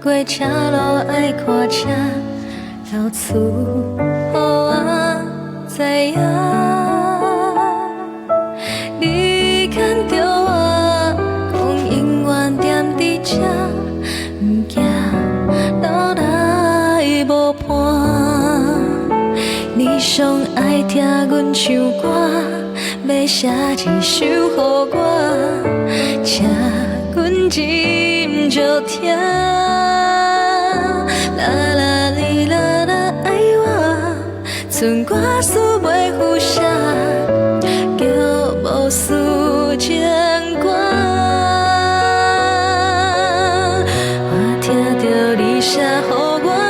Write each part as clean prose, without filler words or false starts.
过车路爱看车，到厝予我知影。你牵着我，讲永远踮伫这，毋惊老来无伴。你上爱听阮唱歌，要写一首予我，请阮斟酌听。啦啦哩啦啦爱我，剩歌词袂赴写，叫无事情歌。我听着你写予我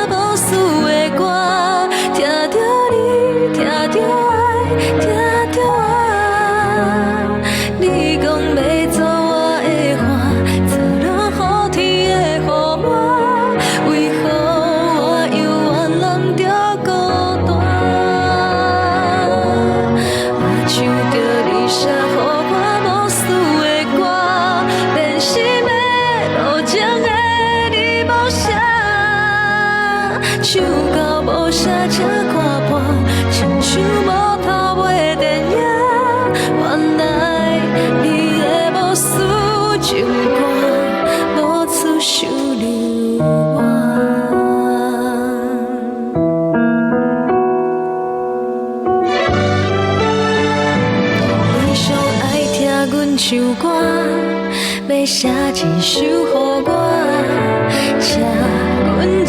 无事的歌，听着你，听着爱，听着我。你讲要做我的花，做落雨天的雨伞，为何我犹原揽着孤单？我唱着你写予我无事的歌，变心的无情的你无写，唱到无写才看破，亲像无头尾电影。原来你的无事情歌，无处收留我。你上爱听阮唱歌，要写一首予我，请阮斟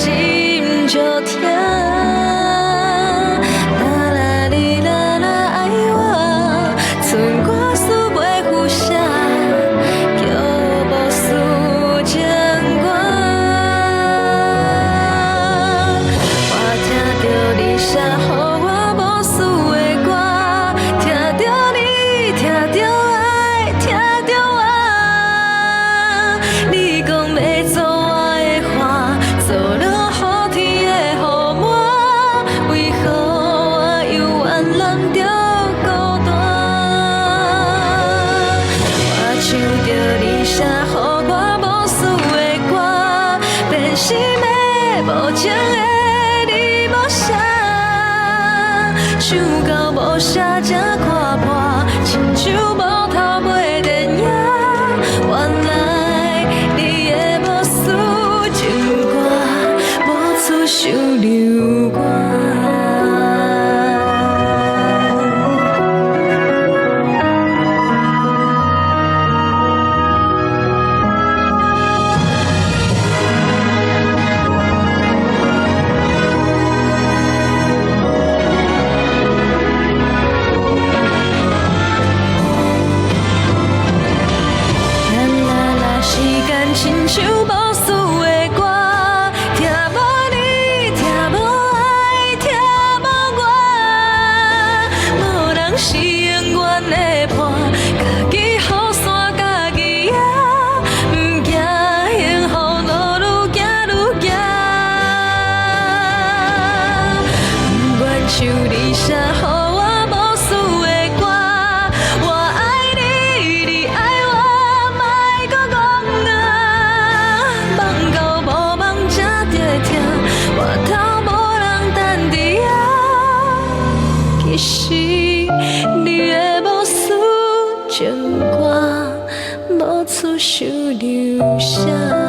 酌听。啦啦哩啦啦爱我，剩歌词袂赴写，叫无事情歌。我听着你写予我无事的歌，听着你，听着爱，听着我。你讲要做我的花，做落雨天的雨伞，为何我犹原揽着孤单？我唱着你写予我无事的歌，变心的无情的你无写，唱到无写才看破，亲像无头尾电影。原来你的无事情歌，无处收留我。亲像无事的歌，听无你，听无爱，听无我。无人是永远的伴，家己雨伞家己摇，毋惊幸福路愈行愈行。不愿像你写予我无事的歌，我爱你，你爱我，莫搁讲啊。梦到无梦才在听，外头无人等伫遐。其实你的无事情歌，无处收留啥。